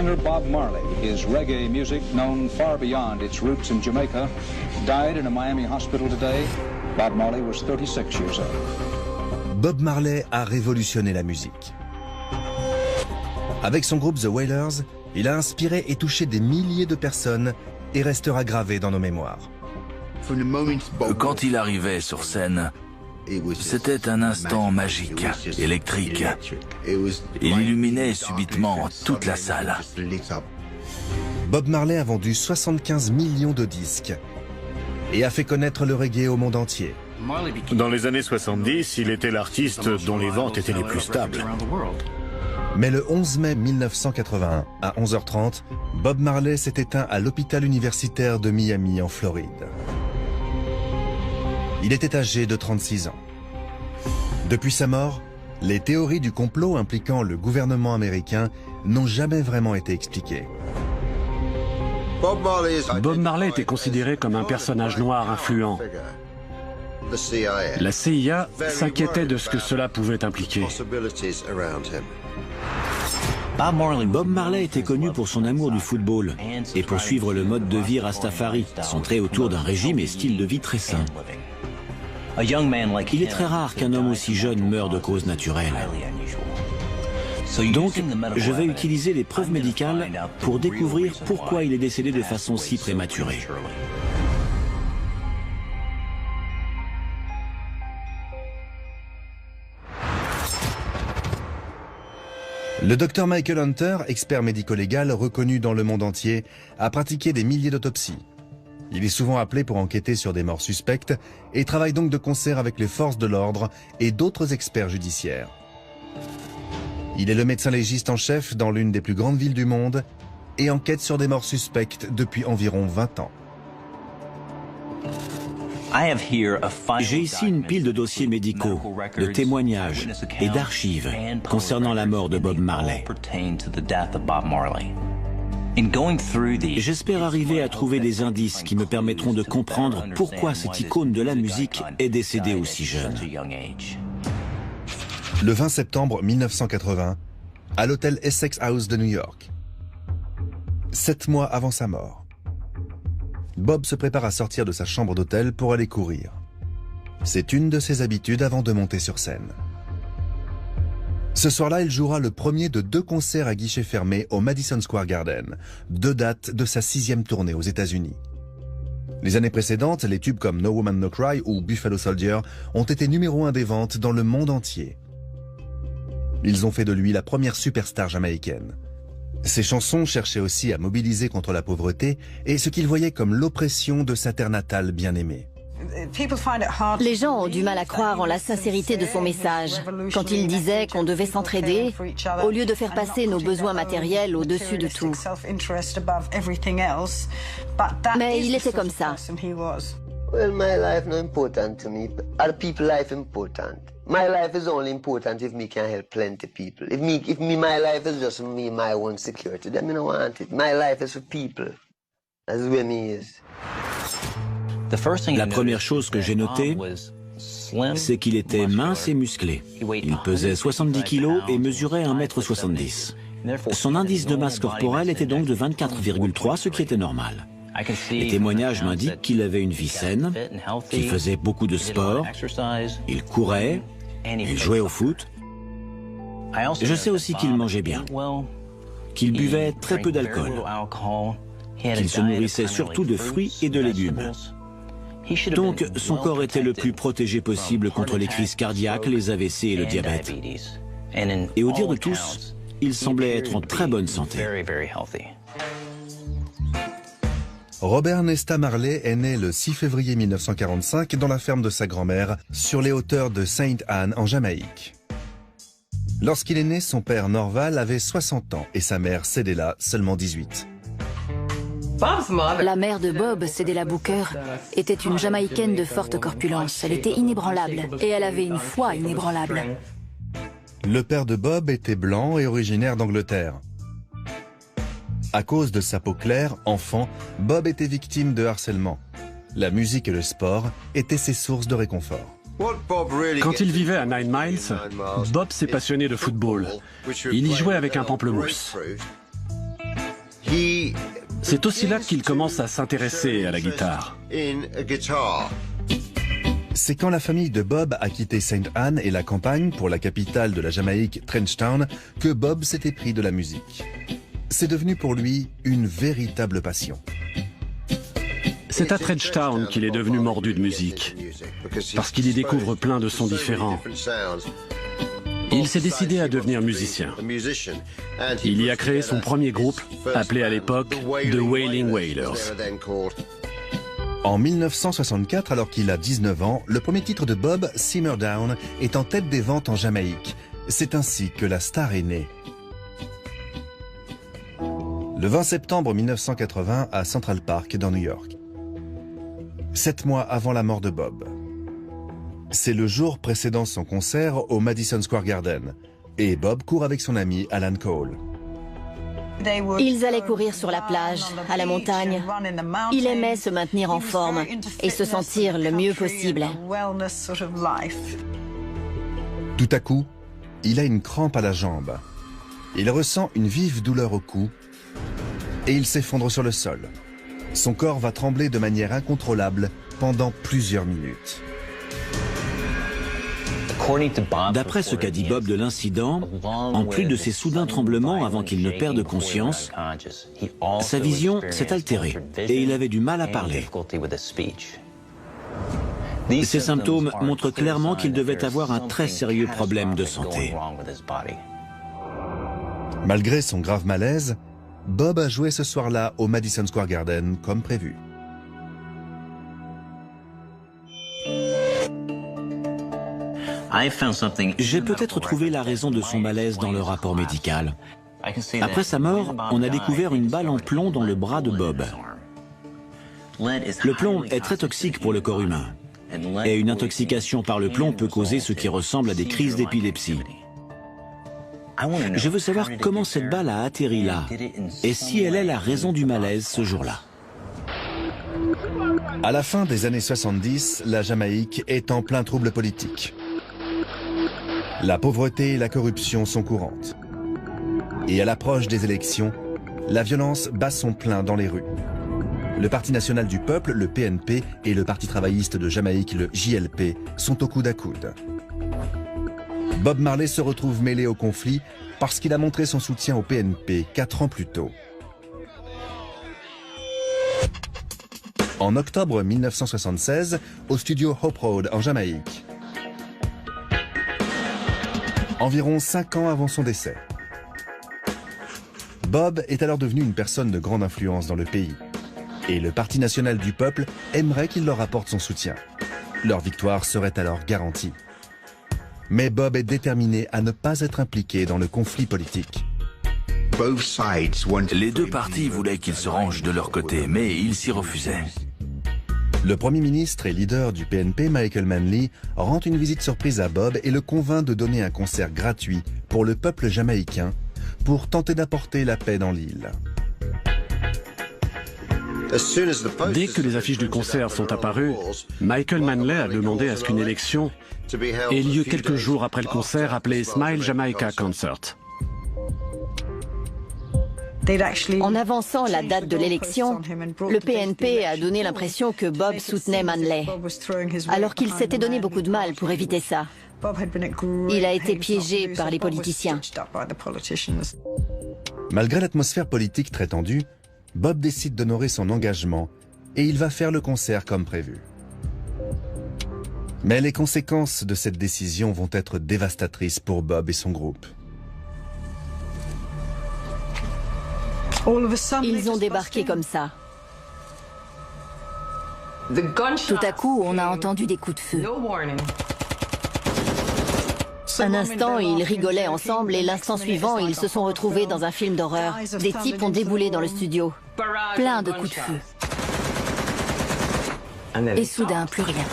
Singer Bob Marley, his reggae music known far beyond its roots in Jamaica, died in a Miami hospital today. Bob Marley was 36 years old. Bob Marley a révolutionné la musique. Avec son groupe The Wailers, il a inspiré et touché des milliers de personnes et restera gravé dans nos mémoires. Quand il arrivait sur scène, c'était un instant magique, électrique. Il illuminait subitement toute la salle. Bob Marley a vendu 75 millions de disques et a fait connaître le reggae au monde entier. Dans les années 70, il était l'artiste dont les ventes étaient les plus stables. Mais le 11 mai 1981, à 11h30, Bob Marley s'est éteint à l'hôpital universitaire de Miami, en Floride. Il était âgé de 36 ans. Depuis sa mort, les théories du complot impliquant le gouvernement américain n'ont jamais vraiment été expliquées. Bob Marley était considéré comme un personnage noir influent. La CIA s'inquiétait de ce que cela pouvait impliquer. Bob Marley était connu pour son amour du football et pour suivre le mode de vie Rastafari, centré autour d'un régime et style de vie très sain. Il est très rare qu'un homme aussi jeune meure de cause naturelle. Donc, je vais utiliser les preuves médicales pour découvrir pourquoi il est décédé de façon si prématurée. Le docteur Michael Hunter, expert médico-légal reconnu dans le monde entier, a pratiqué des milliers d'autopsies. Il est souvent appelé pour enquêter sur des morts suspectes et travaille donc de concert avec les forces de l'ordre et d'autres experts judiciaires. Il est le médecin légiste en chef dans l'une des plus grandes villes du monde et enquête sur des morts suspectes depuis environ 20 ans. J'ai ici une pile de dossiers médicaux, de témoignages et d'archives concernant la mort de Bob Marley. J'espère arriver à trouver des indices qui me permettront de comprendre pourquoi cette icône de la musique est décédée aussi jeune. Le 20 septembre 1980, à l'hôtel Essex House de New York. 7 mois avant sa mort, Bob se prépare à sortir de sa chambre d'hôtel pour aller courir. C'est une de ses habitudes avant de monter sur scène. Ce soir-là, il jouera le premier de 2 concerts à guichet fermé au Madison Square Garden, 2 dates de sa 6e tournée aux États-Unis. Les années précédentes, les tubes comme No Woman No Cry ou Buffalo Soldier ont été numéro 1 des ventes dans le monde entier. Ils ont fait de lui la première superstar jamaïcaine. Ses chansons cherchaient aussi à mobiliser contre la pauvreté et ce qu'il voyait comme l'oppression de sa terre natale bien-aimée. Les gens ont du mal à croire en la sincérité de son message. Quand il disait qu'on devait s'entraider, au lieu de faire passer nos besoins matériels au-dessus de tout. Mais il était comme ça. Well, my life not important to me. Other people's life important. My life is only important if me can help plenty people. If my life is just me, my own security, then me don't want it. My life is for people. That's where me is. La première chose que j'ai notée, c'est qu'il était mince et musclé. Il pesait 70 kilos et mesurait 1,70 m. Son indice de masse corporelle était donc de 24,3, ce qui était normal. Les témoignages m'indiquent qu'il avait une vie saine, qu'il faisait beaucoup de sport, il courait, il jouait au foot. Je sais aussi qu'il mangeait bien, qu'il buvait très peu d'alcool, qu'il se nourrissait surtout de fruits et de légumes. Donc, son corps était le plus protégé possible contre les crises cardiaques, les AVC et le diabète. Et au dire de tous, il semblait être en très bonne santé. Robert Nesta Marley est né le 6 février 1945 dans la ferme de sa grand-mère, sur les hauteurs de Sainte Anne en Jamaïque. Lorsqu'il est né, son père Norval avait 60 ans et sa mère Cedella seulement 18. La mère de Bob, Cedella Booker, était une Jamaïcaine de forte corpulence. Elle était inébranlable et elle avait une foi inébranlable. Le père de Bob était blanc et originaire d'Angleterre. À cause de sa peau claire, enfant, Bob était victime de harcèlement. La musique et le sport étaient ses sources de réconfort. Quand il vivait à 9 Miles, Bob s'est passionné de football. Il y jouait avec un pamplemousse. C'est aussi là qu'il commence à s'intéresser à la guitare. C'est quand la famille de Bob a quitté Sainte Anne et la campagne pour la capitale de la Jamaïque, Trenchtown, que Bob s'était pris de la musique. C'est devenu pour lui une véritable passion. C'est à Trenchtown qu'il est devenu mordu de musique, parce qu'il y découvre plein de sons différents. Il s'est décidé à devenir musicien. Il y a créé son premier groupe, appelé à l'époque The Wailing Wailers. En 1964, alors qu'il a 19 ans, le premier titre de Bob, Simmer Down, est en tête des ventes en Jamaïque. C'est ainsi que la star est née. Le 20 septembre 1980 à Central Park dans New York. 7 mois avant la mort de Bob. C'est le jour précédant son concert au Madison Square Garden. Et Bob court avec son ami Alan Cole. Ils allaient courir sur la plage, à la montagne. Il aimait se maintenir en forme et se sentir le mieux possible. Tout à coup, il a une crampe à la jambe. Il ressent une vive douleur au cou et il s'effondre sur le sol. Son corps va trembler de manière incontrôlable pendant plusieurs minutes. D'après ce qu'a dit Bob de l'incident, en plus de ces soudains tremblements avant qu'il ne perde conscience, sa vision s'est altérée et il avait du mal à parler. Ces symptômes montrent clairement qu'il devait avoir un très sérieux problème de santé. Malgré son grave malaise, Bob a joué ce soir-là au Madison Square Garden comme prévu. J'ai peut-être trouvé la raison de son malaise dans le rapport médical. Après sa mort, on a découvert une balle en plomb dans le bras de Bob. Le plomb est très toxique pour le corps humain. Et une intoxication par le plomb peut causer ce qui ressemble à des crises d'épilepsie. Je veux savoir comment cette balle a atterri là et si elle est la raison du malaise ce jour-là. À la fin des années 70, la Jamaïque est en plein trouble politique. La pauvreté et la corruption sont courantes. Et à l'approche des élections, la violence bat son plein dans les rues. Le Parti national du peuple, le PNP, et le Parti travailliste de Jamaïque, le JLP, sont au coude à coude. Bob Marley se retrouve mêlé au conflit parce qu'il a montré son soutien au PNP 4 ans plus tôt. En octobre 1976, au studio Hope Road en Jamaïque. Environ 5 ans avant son décès. Bob est alors devenu une personne de grande influence dans le pays. Et le Parti national du peuple aimerait qu'il leur apporte son soutien. Leur victoire serait alors garantie. Mais Bob est déterminé à ne pas être impliqué dans le conflit politique. Les deux partis voulaient qu'il se range de leur côté, mais il s'y refusait. Le Premier ministre et leader du PNP, Michael Manley, rend une visite surprise à Bob et le convainc de donner un concert gratuit pour le peuple jamaïcain pour tenter d'apporter la paix dans l'île. Dès que les affiches du concert sont apparues, Michael Manley a demandé à ce qu'une élection ait lieu quelques jours après le concert appelé Smile Jamaica Concert. En avançant la date de l'élection, le PNP a donné l'impression que Bob soutenait Manley, alors qu'il s'était donné beaucoup de mal pour éviter ça. Il a été piégé par les politiciens. Malgré l'atmosphère politique très tendue, Bob décide d'honorer son engagement et il va faire le concert comme prévu. Mais les conséquences de cette décision vont être dévastatrices pour Bob et son groupe. Ils ont débarqué comme ça. Tout à coup, on a entendu des coups de feu. Un instant, ils rigolaient ensemble et l'instant suivant, ils se sont retrouvés dans un film d'horreur. Des types ont déboulé dans le studio. Plein de coups de feu. Et soudain, plus rien.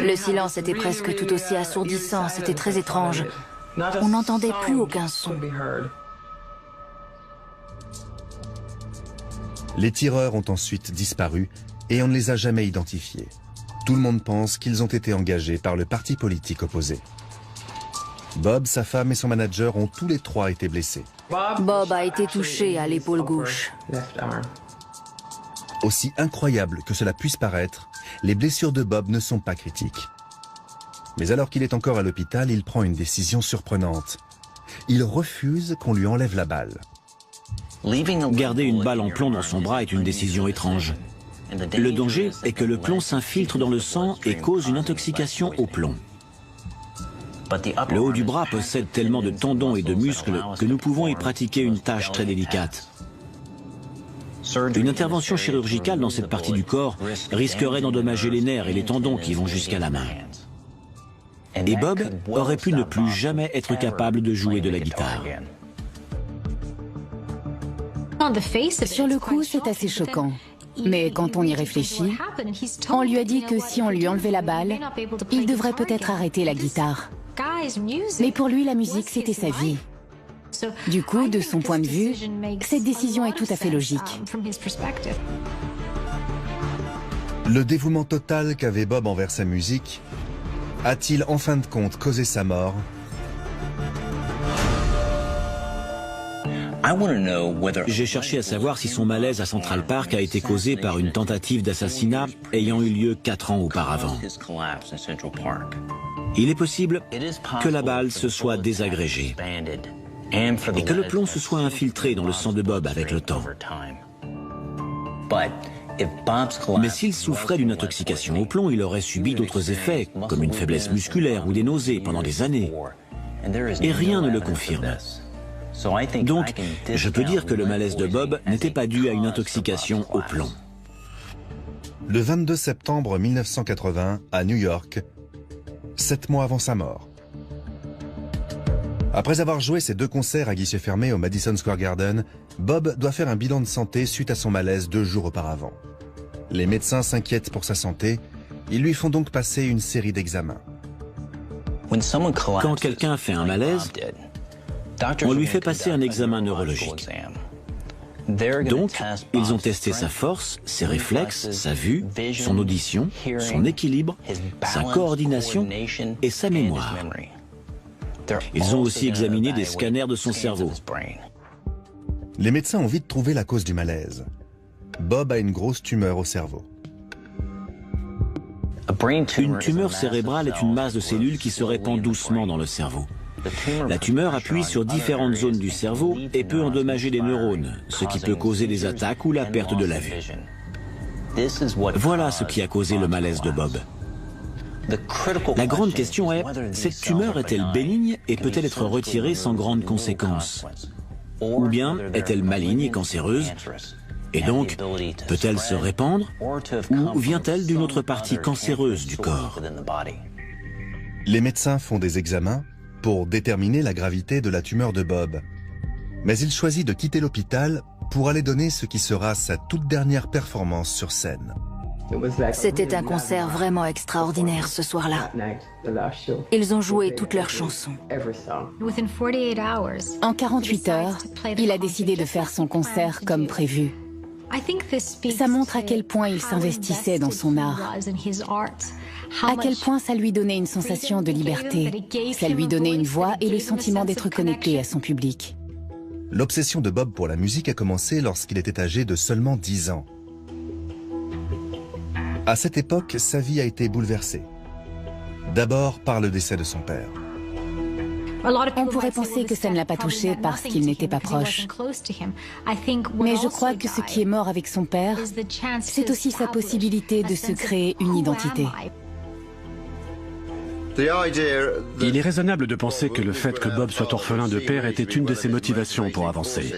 Le silence était presque tout aussi assourdissant, c'était très étrange. On n'entendait plus aucun son. Les tireurs ont ensuite disparu et on ne les a jamais identifiés. Tout le monde pense qu'ils ont été engagés par le parti politique opposé. Bob, sa femme et son manager ont tous les trois été blessés. Bob a été touché à l'épaule gauche. Aussi incroyable que cela puisse paraître, les blessures de Bob ne sont pas critiques. Mais alors qu'il est encore à l'hôpital, il prend une décision surprenante. Il refuse qu'on lui enlève la balle. Garder une balle en plomb dans son bras est une décision étrange. Le danger est que le plomb s'infiltre dans le sang et cause une intoxication au plomb. Le haut du bras possède tellement de tendons et de muscles que nous pouvons y pratiquer une tâche très délicate. Une intervention chirurgicale dans cette partie du corps risquerait d'endommager les nerfs et les tendons qui vont jusqu'à la main. Et Bob aurait pu ne plus jamais être capable de jouer de la guitare. Sur le coup, c'est assez choquant. Mais quand on y réfléchit, on lui a dit que si on lui enlevait la balle, il devrait peut-être arrêter la guitare. Mais pour lui, la musique, c'était sa vie. Du coup, de son point de vue, cette décision est tout à fait logique. Le dévouement total qu'avait Bob envers sa musique a-t-il en fin de compte causé sa mort? J'ai cherché à savoir si son malaise à Central Park a été causé par une tentative d'assassinat ayant eu lieu 4 ans auparavant. Il est possible que la balle se soit désagrégée et que le plomb se soit infiltré dans le sang de Bob avec le temps. Mais s'il souffrait d'une intoxication au plomb, il aurait subi d'autres effets, comme une faiblesse musculaire ou des nausées pendant des années. Et rien ne le confirme. Donc, je peux dire que le malaise de Bob n'était pas dû à une intoxication au plomb. Le 22 septembre 1980, à New York, 7 mois avant sa mort. Après avoir joué ses 2 concerts à guichet fermé au Madison Square Garden, Bob doit faire un bilan de santé suite à son malaise 2 jours auparavant. Les médecins s'inquiètent pour sa santé, ils lui font donc passer une série d'examens. Quand quelqu'un fait un malaise, on lui fait passer un examen neurologique. Donc, ils ont testé sa force, ses réflexes, sa vue, son audition, son équilibre, sa coordination et sa mémoire. Ils ont aussi examiné des scanners de son cerveau. Les médecins ont vite trouvé la cause du malaise. Bob a une grosse tumeur au cerveau. Une tumeur cérébrale est une masse de cellules qui se répand doucement dans le cerveau. La tumeur appuie sur différentes zones du cerveau et peut endommager les neurones, ce qui peut causer des attaques ou la perte de la vue. Voilà ce qui a causé le malaise de Bob. La grande question est, cette tumeur est-elle bénigne et peut-elle être retirée sans grandes conséquences? Ou bien est-elle maligne et cancéreuse? Et donc, peut-elle se répandre? Ou vient-elle d'une autre partie cancéreuse du corps? Les médecins font des examens pour déterminer la gravité de la tumeur de Bob. Mais il choisit de quitter l'hôpital pour aller donner ce qui sera sa toute dernière performance sur scène. C'était un concert vraiment extraordinaire ce soir-là. Ils ont joué toutes leurs chansons. En 48 heures, il a décidé de faire son concert comme prévu. Ça montre à quel point il s'investissait dans son art, à quel point ça lui donnait une sensation de liberté, ça lui donnait une voix et le sentiment d'être connecté à son public. L'obsession de Bob pour la musique a commencé lorsqu'il était âgé de seulement 10 ans. À cette époque, sa vie a été bouleversée. D'abord par le décès de son père. On pourrait penser que ça ne l'a pas touché parce qu'il n'était pas proche. Mais je crois que ce qui est mort avec son père, c'est aussi sa possibilité de se créer une identité. Il est raisonnable de penser que le fait que Bob soit orphelin de père était une de ses motivations pour avancer.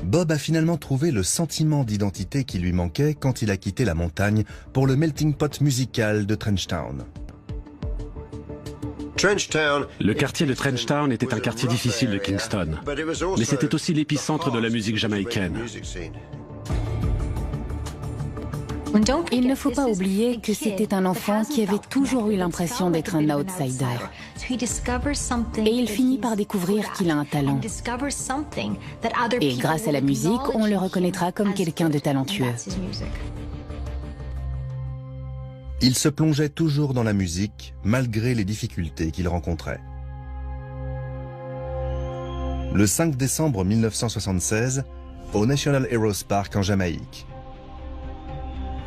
Bob a finalement trouvé le sentiment d'identité qui lui manquait quand il a quitté la montagne pour le melting pot musical de Trenchtown. Le quartier de Trenchtown était un quartier difficile de Kingston, mais c'était aussi l'épicentre de la musique jamaïcaine. Il ne faut pas oublier que c'était un enfant qui avait toujours eu l'impression d'être un outsider. Et il finit par découvrir qu'il a un talent. Et grâce à la musique, on le reconnaîtra comme quelqu'un de talentueux. Il se plongeait toujours dans la musique, malgré les difficultés qu'il rencontrait. Le 5 décembre 1976, au National Heroes Park en Jamaïque.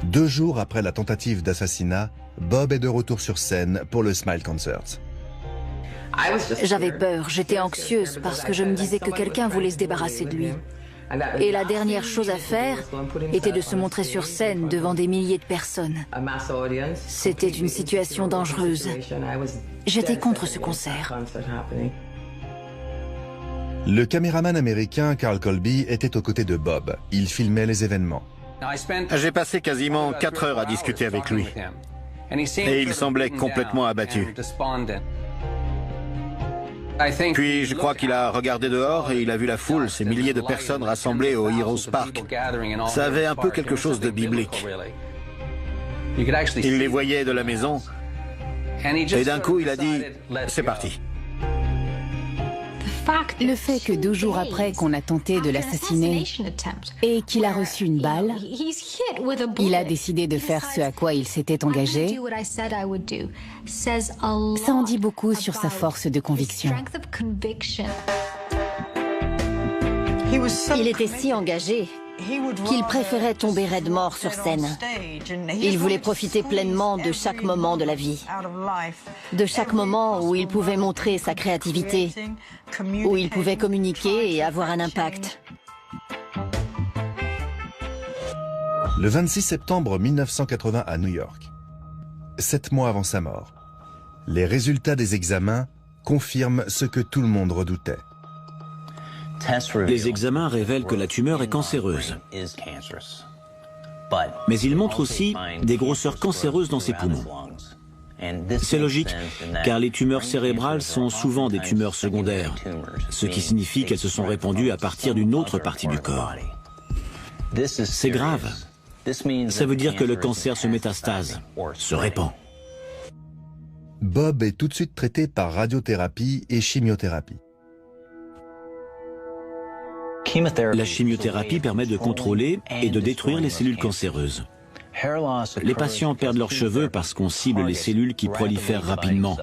2 jours après la tentative d'assassinat, Bob est de retour sur scène pour le Smile Concert. J'avais peur, j'étais anxieuse parce que je me disais que quelqu'un voulait se débarrasser de lui. Et la dernière chose à faire était de se montrer sur scène devant des milliers de personnes. C'était une situation dangereuse. J'étais contre ce concert. Le caméraman américain Carl Colby était aux côtés de Bob. Il filmait les événements. J'ai passé quasiment 4 heures à discuter avec lui. Et il semblait complètement abattu. Puis je crois qu'il a regardé dehors et il a vu la foule, ces milliers de personnes rassemblées au Heroes Park. Ça avait un peu quelque chose de biblique. Il les voyait de la maison et d'un coup il a dit « c'est parti ». Le fait que 2 jours après qu'on a tenté de l'assassiner et qu'il a reçu une balle, il a décidé de faire ce à quoi il s'était engagé, ça en dit beaucoup sur sa force de conviction. Il était si engagé qu'il préférait tomber raide mort sur scène. Il voulait profiter pleinement de chaque moment de la vie, de chaque moment où il pouvait montrer sa créativité, où il pouvait communiquer et avoir un impact. Le 26 septembre 1980 à New York, 7 mois avant sa mort, les résultats des examens confirment ce que tout le monde redoutait. Les examens révèlent que la tumeur est cancéreuse. Mais ils montrent aussi des grosseurs cancéreuses dans ses poumons. C'est logique, car les tumeurs cérébrales sont souvent des tumeurs secondaires, ce qui signifie qu'elles se sont répandues à partir d'une autre partie du corps. C'est grave. Ça veut dire que le cancer se métastase, se répand. Bob est tout de suite traité par radiothérapie et chimiothérapie. La chimiothérapie permet de contrôler et de détruire les cellules cancéreuses. Les patients perdent leurs cheveux parce qu'on cible les cellules qui prolifèrent rapidement,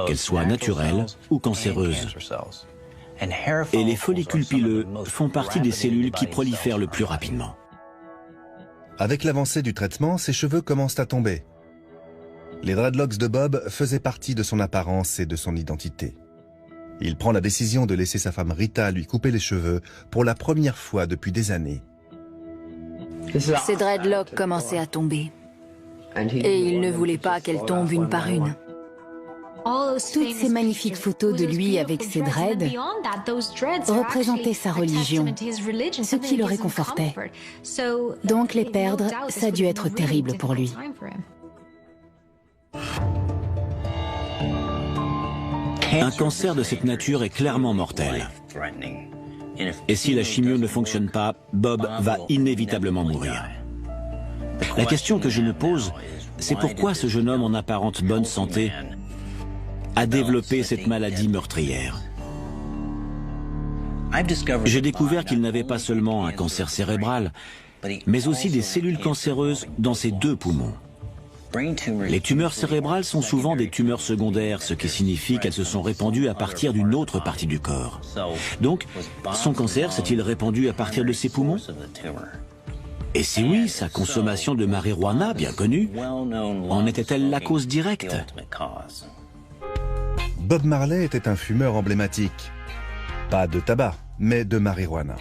qu'elles soient naturelles ou cancéreuses. Et les follicules pileux font partie des cellules qui prolifèrent le plus rapidement. Avec l'avancée du traitement, ses cheveux commencent à tomber. Les dreadlocks de Bob faisaient partie de son apparence et de son identité. Il prend la décision de laisser sa femme Rita lui couper les cheveux pour la première fois depuis des années. Ses dreadlocks commençaient à tomber. Et il ne voulait pas qu'elles tombent une par une. Toutes ces magnifiques photos de lui avec ses dreads représentaient sa religion, ce qui le réconfortait. Donc les perdre, ça a dû être terrible pour lui. Un cancer de cette nature est clairement mortel. Et si la chimio ne fonctionne pas, Bob va inévitablement mourir. La question que je me pose, c'est pourquoi ce jeune homme en apparente bonne santé a développé cette maladie meurtrière. J'ai découvert qu'il n'avait pas seulement un cancer cérébral, mais aussi des cellules cancéreuses dans ses 2 poumons. Les tumeurs cérébrales sont souvent des tumeurs secondaires, ce qui signifie qu'elles se sont répandues à partir d'une autre partie du corps. Donc, son cancer s'est-il répandu à partir de ses poumons? Et si oui, sa consommation de marijuana, bien connue, en était-elle la cause directe? Bob Marley était un fumeur emblématique. Pas de tabac, mais de marijuana.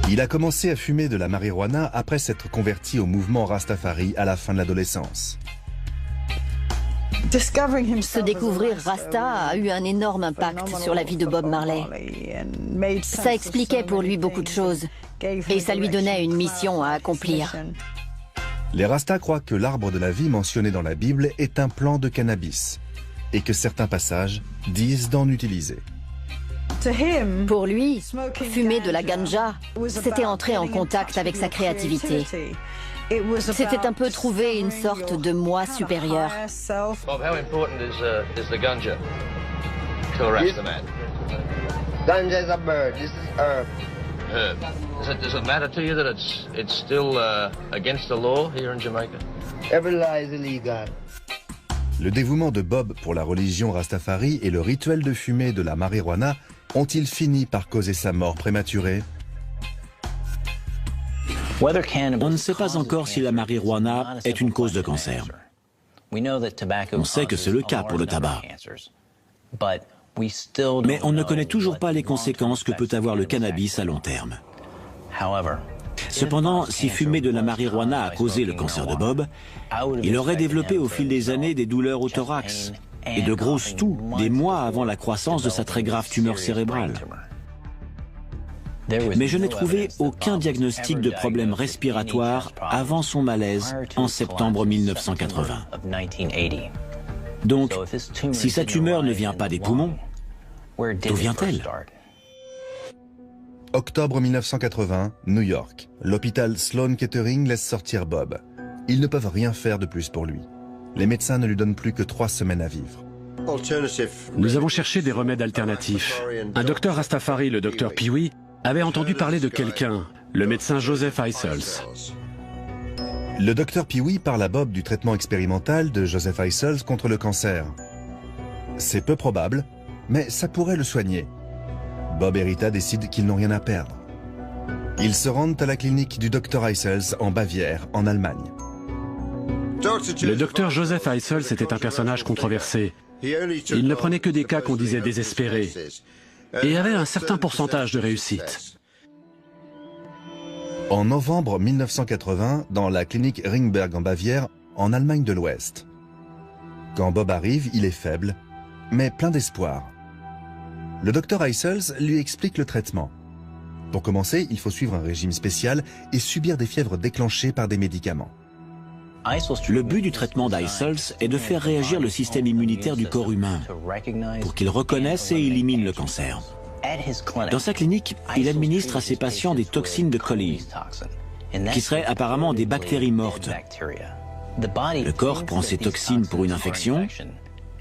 Il a commencé à fumer de la marijuana après s'être converti au mouvement Rastafari à la fin de l'adolescence. Se découvrir Rasta a eu un énorme impact sur la vie de Bob Marley. Ça expliquait pour lui beaucoup de choses et ça lui donnait une mission à accomplir. Les Rastas croient que l'arbre de la vie mentionné dans la Bible est un plant de cannabis et que certains passages disent d'en utiliser. Pour lui, fumer de la ganja, c'était entrer en contact avec sa créativité. C'était un peu trouver une sorte de moi supérieur. Bob, how important is the ganja to a Rasta man? Ganja is a bird. This is herb. Herb. Does it matter to you that it's still against the law here in Jamaica? Every law is illegal. Le dévouement de Bob pour la religion Rastafari et le rituel de fumée de la marijuana ont-ils fini par causer sa mort prématurée? On ne sait pas encore si la marijuana est une cause de cancer. On sait que c'est le cas pour le tabac. Mais on ne connaît toujours pas les conséquences que peut avoir le cannabis à long terme. Cependant, si fumer de la marijuana a causé le cancer de Bob, il aurait développé au fil des années des douleurs au thorax et de grosses toux des mois avant la croissance de sa très grave tumeur cérébrale. Mais je n'ai trouvé aucun diagnostic de problème respiratoire avant son malaise en septembre 1980. Donc, si sa tumeur ne vient pas des poumons, d'où vient-elle? Octobre 1980, New York. L'hôpital Sloan Kettering laisse sortir Bob. Ils ne peuvent rien faire de plus pour lui. Les médecins ne lui donnent plus que 3 semaines à vivre. Nous avons cherché des remèdes alternatifs. Un docteur Rastafari, le docteur Pee-wee, avait entendu parler de quelqu'un, le médecin Joseph Eissels. Le docteur Pee-wee parle à Bob du traitement expérimental de Joseph Eissels contre le cancer. C'est peu probable, mais ça pourrait le soigner. Bob et Rita décident qu'ils n'ont rien à perdre. Ils se rendent à la clinique du docteur Eissels en Bavière, en Allemagne. Le docteur Joseph Eissels était un personnage controversé. Il ne prenait que des cas qu'on disait désespérés et avait un certain pourcentage de réussite. En novembre 1980, dans la clinique Ringberg en Bavière, en Allemagne de l'Ouest. Quand Bob arrive, il est faible, mais plein d'espoir. Le docteur Eissels lui explique le traitement. Pour commencer, il faut suivre un régime spécial et subir des fièvres déclenchées par des médicaments. Le but du traitement d'Eissels est de faire réagir le système immunitaire du corps humain pour qu'il reconnaisse et élimine le cancer. Dans sa clinique, il administre à ses patients des toxines de Collie, qui seraient apparemment des bactéries mortes. Le corps prend ces toxines pour une infection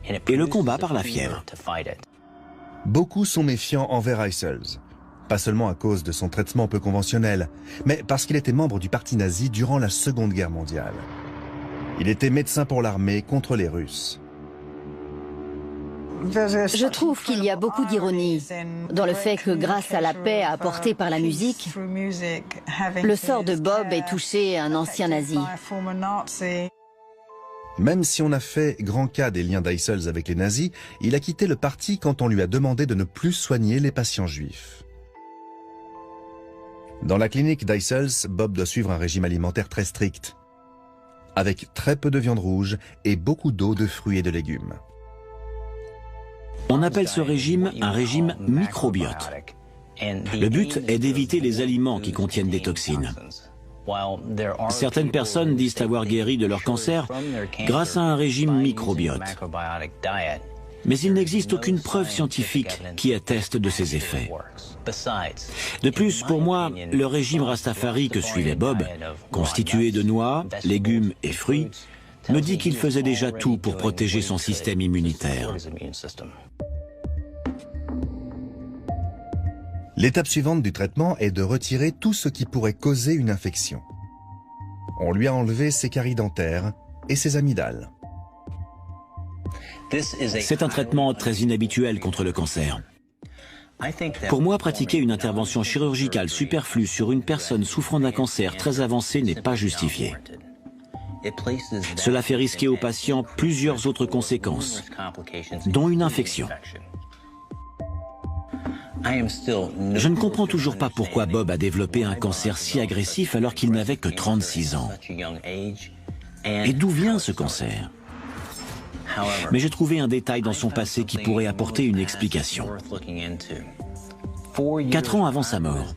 et le combat par la fièvre. Beaucoup sont méfiants envers Eissels. Pas seulement à cause de son traitement peu conventionnel, mais parce qu'il était membre du parti nazi durant la Seconde Guerre mondiale. Il était médecin pour l'armée contre les Russes. Je trouve qu'il y a beaucoup d'ironie dans le fait que grâce à la paix apportée par la musique, le sort de Bob ait touché un ancien nazi. Même si on a fait grand cas des liens d'Eissels avec les nazis, il a quitté le parti quand on lui a demandé de ne plus soigner les patients juifs. Dans la clinique d'Eissels, Bob doit suivre un régime alimentaire très strict, avec très peu de viande rouge et beaucoup d'eau, de fruits et de légumes. On appelle ce régime un régime microbiote. Le but est d'éviter les aliments qui contiennent des toxines. Certaines personnes disent avoir guéri de leur cancer grâce à un régime microbiote. Mais il n'existe aucune preuve scientifique qui atteste de ces effets. De plus, pour moi, le régime Rastafari que suivait Bob, constitué de noix, légumes et fruits, me dit qu'il faisait déjà tout pour protéger son système immunitaire. L'étape suivante du traitement est de retirer tout ce qui pourrait causer une infection. On lui a enlevé ses caries dentaires et ses amygdales. C'est un traitement très inhabituel contre le cancer. Pour moi, pratiquer une intervention chirurgicale superflue sur une personne souffrant d'un cancer très avancé n'est pas justifié. Cela fait risquer aux patients plusieurs autres conséquences, dont une infection. Je ne comprends toujours pas pourquoi Bob a développé un cancer si agressif alors qu'il n'avait que 36 ans. Et d'où vient ce cancer? Mais j'ai trouvé un détail dans son passé qui pourrait apporter une explication. 4 ans avant sa mort,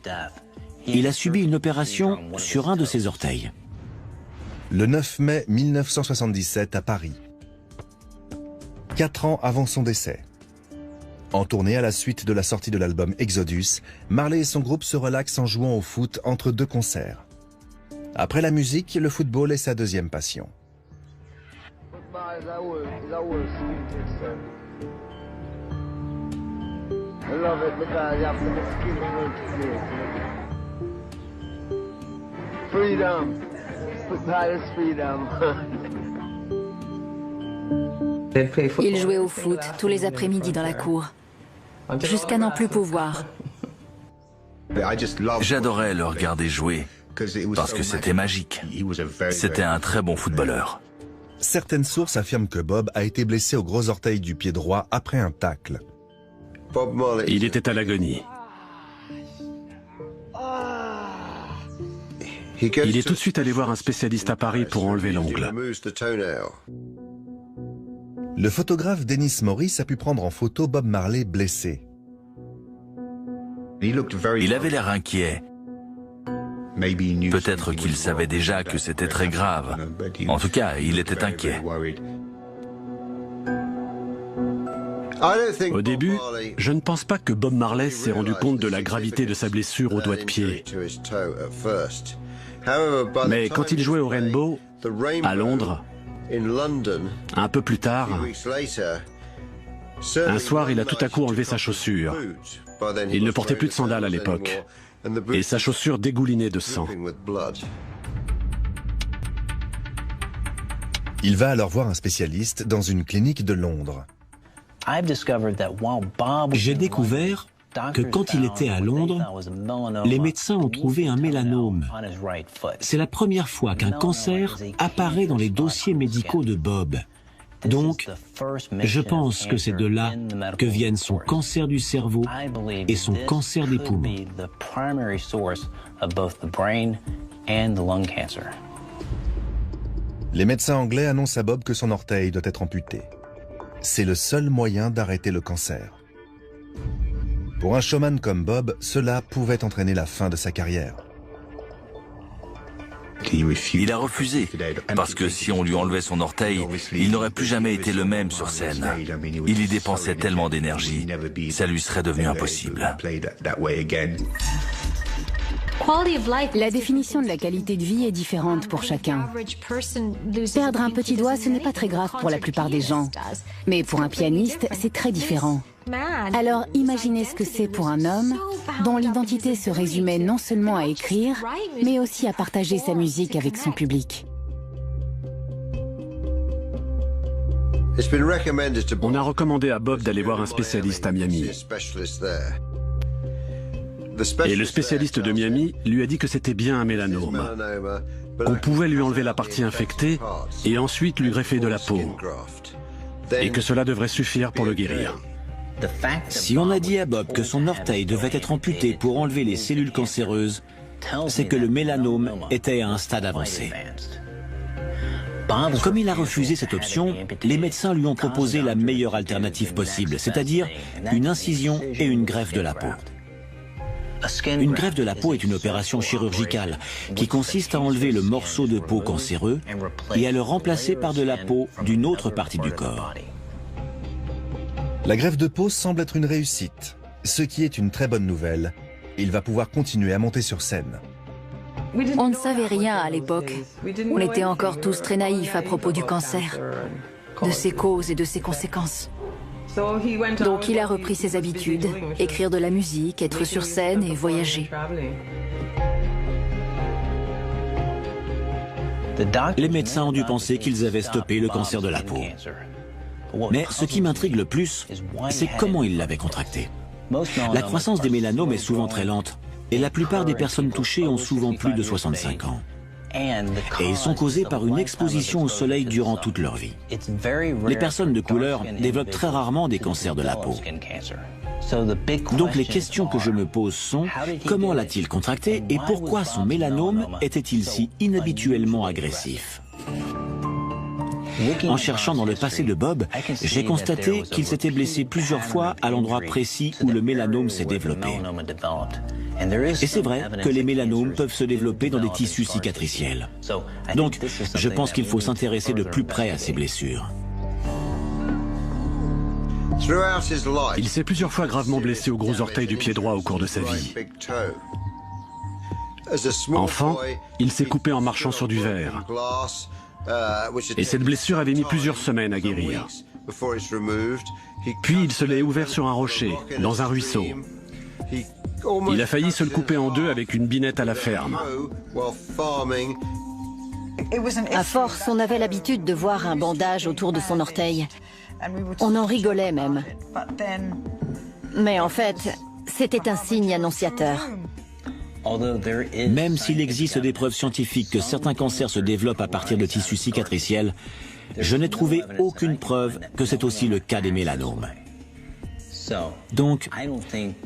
il a subi une opération sur un de ses orteils. Le 9 mai 1977 à Paris. 4 ans avant son décès. En tournée à la suite de la sortie de l'album Exodus, Marley et son groupe se relaxent en jouant au foot entre 2 concerts. Après la musique, le football est sa deuxième passion. Freedom. Football is freedom. Il jouait au foot tous les après-midi dans la cour, jusqu'à n'en plus pouvoir. J'adorais le regarder jouer, parce que c'était magique. C'était un très bon footballeur. Certaines sources affirment que Bob a été blessé au gros orteil du pied droit après un tacle. Il était à l'agonie. Il est tout de suite allé voir un spécialiste à Paris pour enlever l'ongle. Le photographe Dennis Morris a pu prendre en photo Bob Marley blessé. Il avait l'air inquiet. Peut-être qu'il savait déjà que c'était très grave. En tout cas, il était inquiet. Au début, je ne pense pas que Bob Marley s'est rendu compte de la gravité de sa blessure au doigt de pied. Mais quand il jouait au Rainbow, à Londres, un peu plus tard, un soir, il a tout à coup enlevé sa chaussure. Il ne portait plus de sandales à l'époque, et sa chaussure dégoulinait de sang. Il va alors voir un spécialiste dans une clinique de Londres. J'ai découvert que quand il était à Londres, les médecins ont trouvé un mélanome. C'est la première fois qu'un cancer apparaît dans les dossiers médicaux de Bob. Donc, je pense que c'est de là que viennent son cancer du cerveau et son cancer des poumons. Les médecins anglais annoncent à Bob que son orteil doit être amputé. C'est le seul moyen d'arrêter le cancer. Pour un showman comme Bob, cela pouvait entraîner la fin de sa carrière. Il a refusé, parce que si on lui enlevait son orteil, il n'aurait plus jamais été le même sur scène. Il y dépensait tellement d'énergie, ça lui serait devenu impossible. La définition de la qualité de vie est différente pour chacun. Perdre un petit doigt, ce n'est pas très grave pour la plupart des gens. Mais pour un pianiste, c'est très différent. Alors imaginez ce que c'est pour un homme dont l'identité se résumait non seulement à écrire, mais aussi à partager sa musique avec son public. On a recommandé à Bob d'aller voir un spécialiste à Miami. Et le spécialiste de Miami lui a dit que c'était bien un mélanome, qu'on pouvait lui enlever la partie infectée et ensuite lui greffer de la peau, et que cela devrait suffire pour le guérir. Si on a dit à Bob que son orteil devait être amputé pour enlever les cellules cancéreuses, c'est que le mélanome était à un stade avancé. Comme il a refusé cette option, les médecins lui ont proposé la meilleure alternative possible, c'est-à-dire une incision et une greffe de la peau. Une greffe de la peau est une opération chirurgicale qui consiste à enlever le morceau de peau cancéreux et à le remplacer par de la peau d'une autre partie du corps. La greffe de peau semble être une réussite, ce qui est une très bonne nouvelle. Il va pouvoir continuer à monter sur scène. On ne savait rien à l'époque. On était encore tous très naïfs à propos du cancer, de ses causes et de ses conséquences. Donc il a repris ses habitudes, écrire de la musique, être sur scène et voyager. Les médecins ont dû penser qu'ils avaient stoppé le cancer de la peau. Mais ce qui m'intrigue le plus, c'est comment ils l'avaient contracté. La croissance des mélanomes est souvent très lente, et la plupart des personnes touchées ont souvent plus de 65 ans. Et ils sont causés par une exposition au soleil durant toute leur vie. Les personnes de couleur développent très rarement des cancers de la peau. Donc les questions que je me pose sont, comment l'a-t-il contracté et pourquoi son mélanome était-il si inhabituellement agressif ? En cherchant dans le passé de Bob, j'ai constaté qu'il s'était blessé plusieurs fois à l'endroit précis où le mélanome s'est développé. Et c'est vrai que les mélanomes peuvent se développer dans des tissus cicatriciels. Donc, je pense qu'il faut s'intéresser de plus près à ces blessures. Il s'est plusieurs fois gravement blessé au gros orteil du pied droit au cours de sa vie. Enfant, il s'est coupé en marchant sur du verre. Et cette blessure avait mis plusieurs semaines à guérir. Puis il se l'est ouvert sur un rocher, dans un ruisseau. Il a failli se le couper en deux avec une binette à la ferme. À force, on avait l'habitude de voir un bandage autour de son orteil. On en rigolait même. Mais en fait, c'était un signe annonciateur. Même s'il existe des preuves scientifiques que certains cancers se développent à partir de tissus cicatriciels, je n'ai trouvé aucune preuve que c'est aussi le cas des mélanomes. Donc,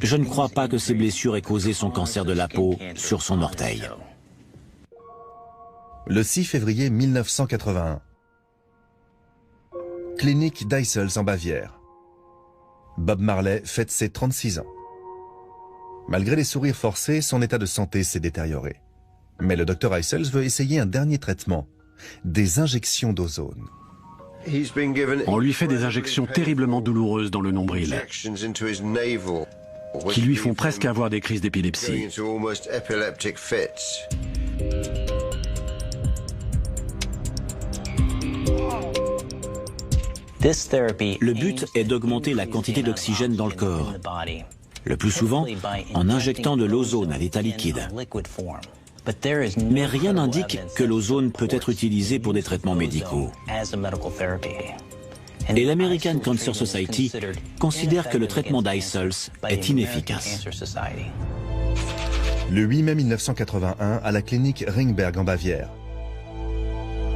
je ne crois pas que ces blessures aient causé son cancer de la peau sur son orteil. Le 6 février 1981. Clinique d'Eissels en Bavière. Bob Marley fête ses 36 ans. Malgré les sourires forcés, son état de santé s'est détérioré. Mais le docteur Eissels veut essayer un dernier traitement, des injections d'ozone. On lui fait des injections terriblement douloureuses dans le nombril, qui lui font presque avoir des crises d'épilepsie. Le but est d'augmenter la quantité d'oxygène dans le corps, le plus souvent en injectant de l'ozone à l'état liquide. Mais rien n'indique que l'ozone peut être utilisé pour des traitements médicaux. Et l'American Cancer Society considère que le traitement d'Eissels est inefficace. Le 8 mai 1981, à la clinique Ringberg en Bavière.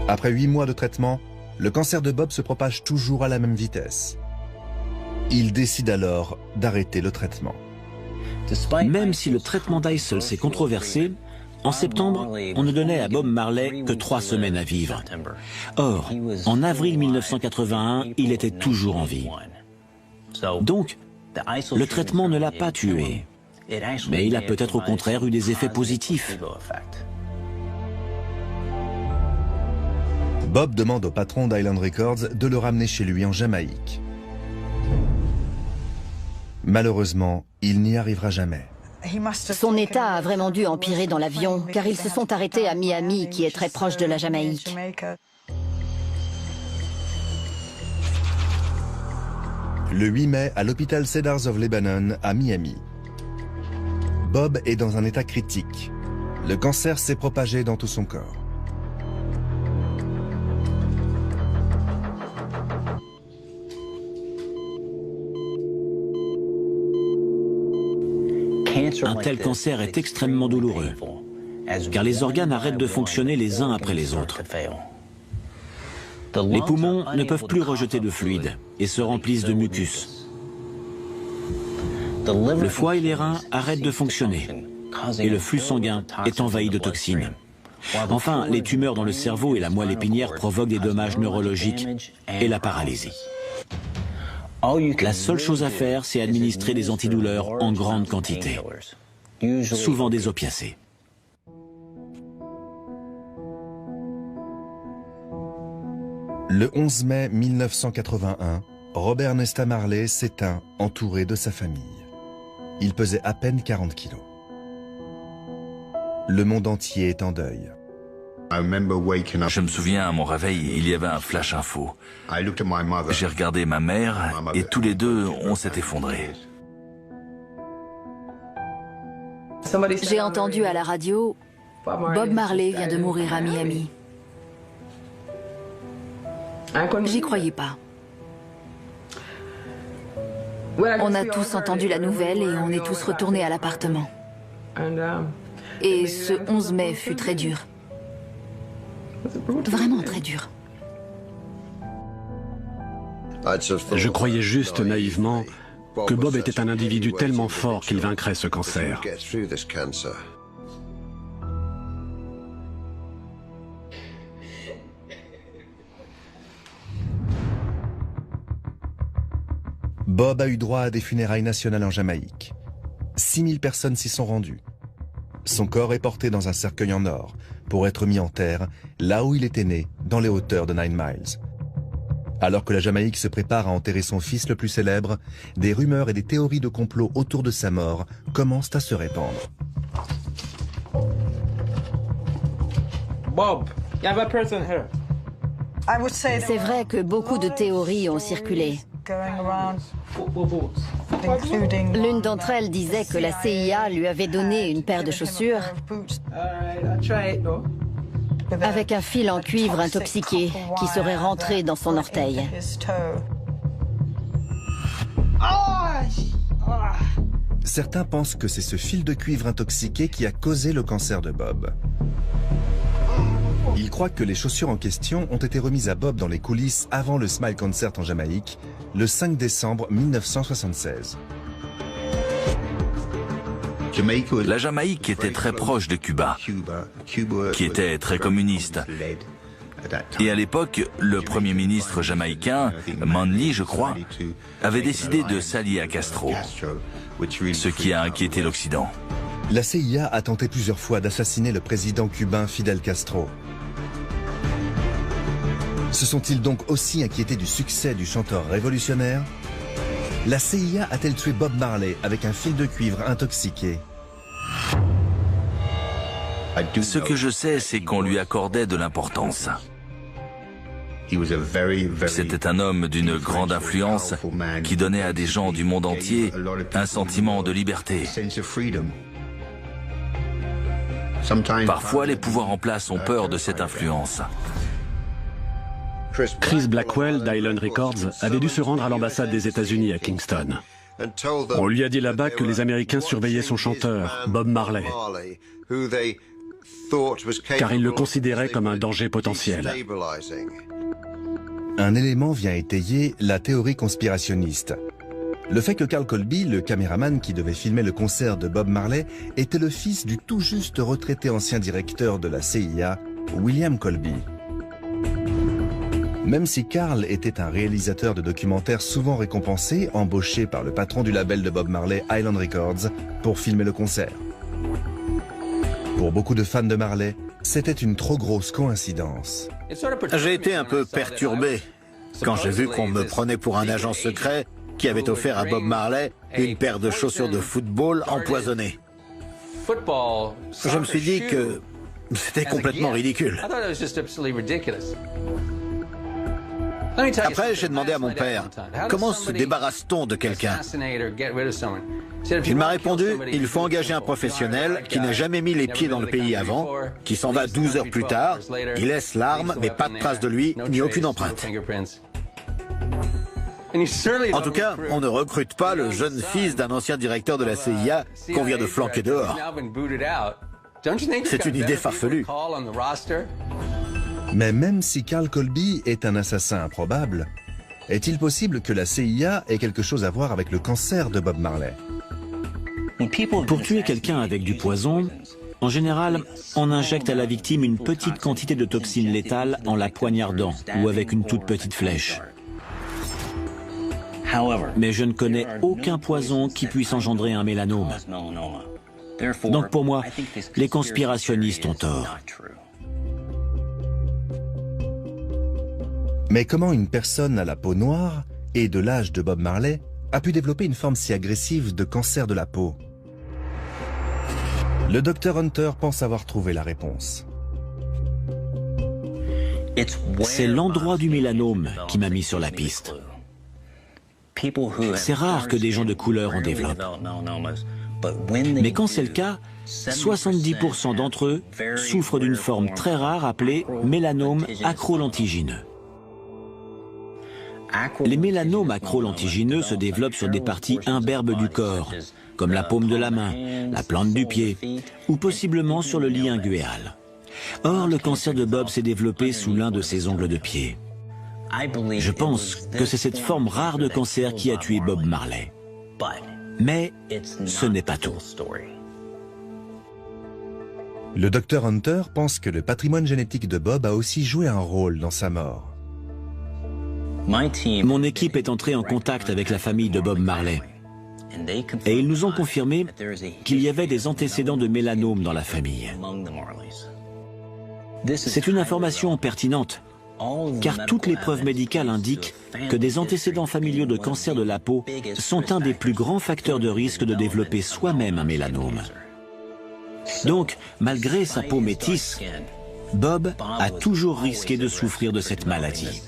Après 8 mois de traitement, le cancer de Bob se propage toujours à la même vitesse. Il décide alors d'arrêter le traitement. Même si le traitement d'Eissels est controversé, en septembre, on ne donnait à Bob Marley que 3 semaines à vivre. Or, en avril 1981, il était toujours en vie. Donc, le traitement ne l'a pas tué, mais il a peut-être au contraire eu des effets positifs. Bob demande au patron d'Island Records de le ramener chez lui en Jamaïque. Malheureusement, il n'y arrivera jamais. Son état a vraiment dû empirer dans l'avion, car ils se sont arrêtés à Miami, qui est très proche de la Jamaïque. Le 8 mai, à l'hôpital Cedars of Lebanon, à Miami. Bob est dans un état critique. Le cancer s'est propagé dans tout son corps. Un tel cancer est extrêmement douloureux, car les organes arrêtent de fonctionner les uns après les autres. Les poumons ne peuvent plus rejeter de fluide et se remplissent de mucus. Le foie et les reins arrêtent de fonctionner et le flux sanguin est envahi de toxines. Enfin, les tumeurs dans le cerveau et la moelle épinière provoquent des dommages neurologiques et la paralysie. La seule chose à faire, c'est administrer des antidouleurs en grande quantité, souvent des opiacés. Le 11 mai 1981, Robert Nesta Marley s'éteint entouré de sa famille. Il pesait à peine 40 kilos. Le monde entier est en deuil. Je me souviens, à mon réveil, il y avait un flash info. J'ai regardé ma mère et tous les deux, on s'est effondrés. J'ai entendu à la radio, Bob Marley vient de mourir à Miami. J'y croyais pas. On a tous entendu la nouvelle et on est tous retournés à l'appartement. Et ce 11 mai fut très dur. Vraiment très dur. Je croyais juste naïvement que Bob était un individu tellement fort qu'il vaincrait ce cancer. Bob a eu droit à des funérailles nationales en Jamaïque. 6000 personnes s'y sont rendues. Son corps est porté dans un cercueil en or pour être mis en terre là où il était né, dans les hauteurs de 9 Miles. Alors que la Jamaïque se prépare à enterrer son fils le plus célèbre, des rumeurs et des théories de complot autour de sa mort commencent à se répandre. Bob, you have a person here. C'est vrai que beaucoup de théories ont circulé. L'une d'entre elles disait que la CIA lui avait donné une paire de chaussures avec un fil en cuivre intoxiqué qui serait rentré dans son orteil. Certains pensent que c'est ce fil de cuivre intoxiqué qui a causé le cancer de Bob. Ils croient que les chaussures en question ont été remises à Bob dans les coulisses avant le Smile Concert en Jamaïque, le 5 décembre 1976. La Jamaïque était très proche de Cuba, qui était très communiste. Et à l'époque, le premier ministre jamaïcain, Manley, je crois, avait décidé de s'allier à Castro, ce qui a inquiété l'Occident. La CIA a tenté plusieurs fois d'assassiner le président cubain Fidel Castro. Se sont-ils donc aussi inquiétés du succès du chanteur révolutionnaire? La CIA a-t-elle tué Bob Marley avec un fil de cuivre intoxiqué? Ce que je sais, c'est qu'on lui accordait de l'importance. C'était un homme d'une grande influence qui donnait à des gens du monde entier un sentiment de liberté. Parfois, les pouvoirs en place ont peur de cette influence. Chris Blackwell d'Island Records avait dû se rendre à l'ambassade des États-Unis à Kingston. On lui a dit là-bas que les Américains surveillaient son chanteur, Bob Marley, car ils le considéraient comme un danger potentiel. Un élément vient étayer la théorie conspirationniste. Le fait que Carl Colby, le caméraman qui devait filmer le concert de Bob Marley, était le fils du tout juste retraité ancien directeur de la CIA, William Colby. Même si Carl était un réalisateur de documentaires souvent récompensé, embauché par le patron du label de Bob Marley, Island Records, pour filmer le concert. Pour beaucoup de fans de Marley, c'était une trop grosse coïncidence. J'ai été un peu perturbé quand j'ai vu qu'on me prenait pour un agent secret qui avait offert à Bob Marley une paire de chaussures de football empoisonnées. Je me suis dit que c'était complètement ridicule. Après, j'ai demandé à mon père, comment se débarrasse-t-on de quelqu'un? Il m'a répondu, il faut engager un professionnel qui n'a jamais mis les pieds dans le pays avant, qui s'en va 12 heures plus tard, il laisse l'arme, mais pas de trace de lui, ni aucune empreinte. En tout cas, on ne recrute pas le jeune fils d'un ancien directeur de la CIA qu'on vient de flanquer dehors. C'est une idée farfelue. Mais même si Carl Colby est un assassin improbable, est-il possible que la CIA ait quelque chose à voir avec le cancer de Bob Marley? Pour tuer quelqu'un avec du poison, en général, on injecte à la victime une petite quantité de toxines létales en la poignardant ou avec une toute petite flèche. Mais je ne connais aucun poison qui puisse engendrer un mélanome. Donc pour moi, les conspirationnistes ont tort. Mais comment une personne à la peau noire et de l'âge de Bob Marley a pu développer une forme si agressive de cancer de la peau? Le docteur Hunter pense avoir trouvé la réponse. C'est l'endroit du mélanome qui m'a mis sur la piste. C'est rare que des gens de couleur en développent. Mais quand c'est le cas, 70% d'entre eux souffrent d'une forme très rare appelée mélanome acrolentigineux. Les mélanomes acrolentigineux se développent sur des parties imberbes du corps, comme la paume de la main, la plante du pied, ou possiblement sur le lit inguéal. Or, le cancer de Bob s'est développé sous l'un de ses ongles de pied. Je pense que c'est cette forme rare de cancer qui a tué Bob Marley. Mais ce n'est pas tout. Le docteur Hunter pense que le patrimoine génétique de Bob a aussi joué un rôle dans sa mort. Mon équipe est entrée en contact avec la famille de Bob Marley. Et ils nous ont confirmé qu'il y avait des antécédents de mélanome dans la famille. C'est une information pertinente, car toutes les preuves médicales indiquent que des antécédents familiaux de cancer de la peau sont un des plus grands facteurs de risque de développer soi-même un mélanome. Donc, malgré sa peau métisse, Bob a toujours risqué de souffrir de cette maladie.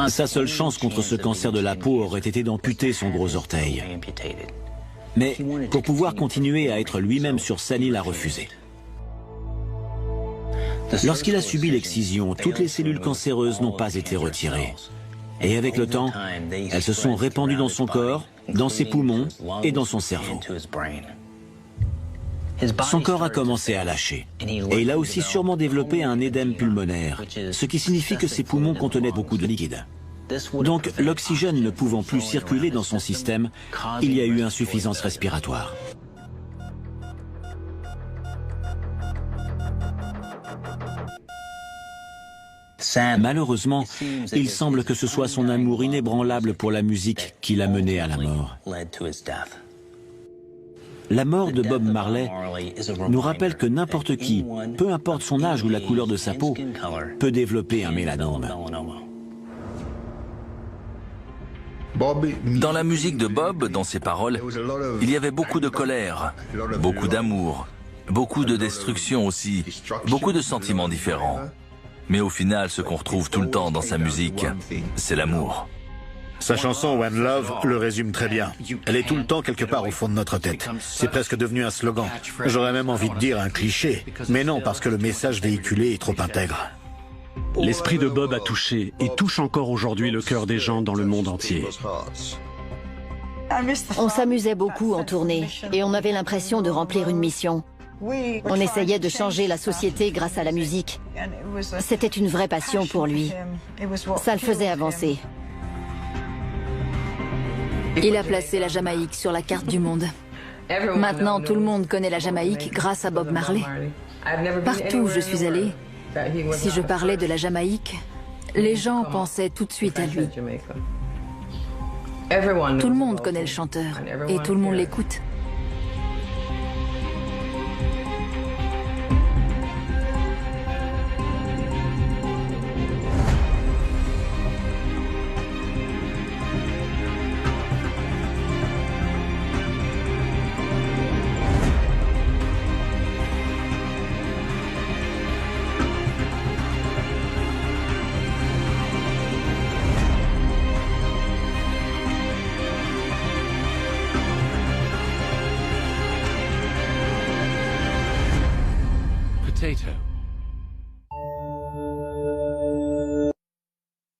Sa seule chance contre ce cancer de la peau aurait été d'amputer son gros orteil. Mais pour pouvoir continuer à être lui-même sur scène, il a refusé. Lorsqu'il a subi l'excision, toutes les cellules cancéreuses n'ont pas été retirées. Et avec le temps, elles se sont répandues dans son corps, dans ses poumons et dans son cerveau. Son corps a commencé à lâcher. Et il a aussi sûrement développé un édème pulmonaire, ce qui signifie que ses poumons contenaient beaucoup de liquide. Donc, l'oxygène ne pouvant plus circuler dans son système, il y a eu insuffisance respiratoire. Malheureusement, il semble que ce soit son amour inébranlable pour la musique qui l'a mené à la mort. La mort de Bob Marley nous rappelle que n'importe qui, peu importe son âge ou la couleur de sa peau, peut développer un mélanome. Dans la musique de Bob, dans ses paroles, il y avait beaucoup de colère, beaucoup d'amour, beaucoup de destruction aussi, beaucoup de sentiments différents. Mais au final, ce qu'on retrouve tout le temps dans sa musique, c'est l'amour. Sa chanson One Love le résume très bien. Elle est tout le temps quelque part au fond de notre tête. C'est presque devenu un slogan. J'aurais même envie de dire un cliché. Mais non, parce que le message véhiculé est trop intègre. L'esprit de Bob a touché et touche encore aujourd'hui le cœur des gens dans le monde entier. On s'amusait beaucoup en tournée et on avait l'impression de remplir une mission. On essayait de changer la société grâce à la musique. C'était une vraie passion pour lui. Ça le faisait avancer. Il a placé la Jamaïque sur la carte du monde. Maintenant, tout le monde connaît la Jamaïque grâce à Bob Marley. Partout où je suis allée, si je parlais de la Jamaïque, les gens pensaient tout de suite à lui. Tout le monde connaît le chanteur et tout le monde l'écoute. Potato.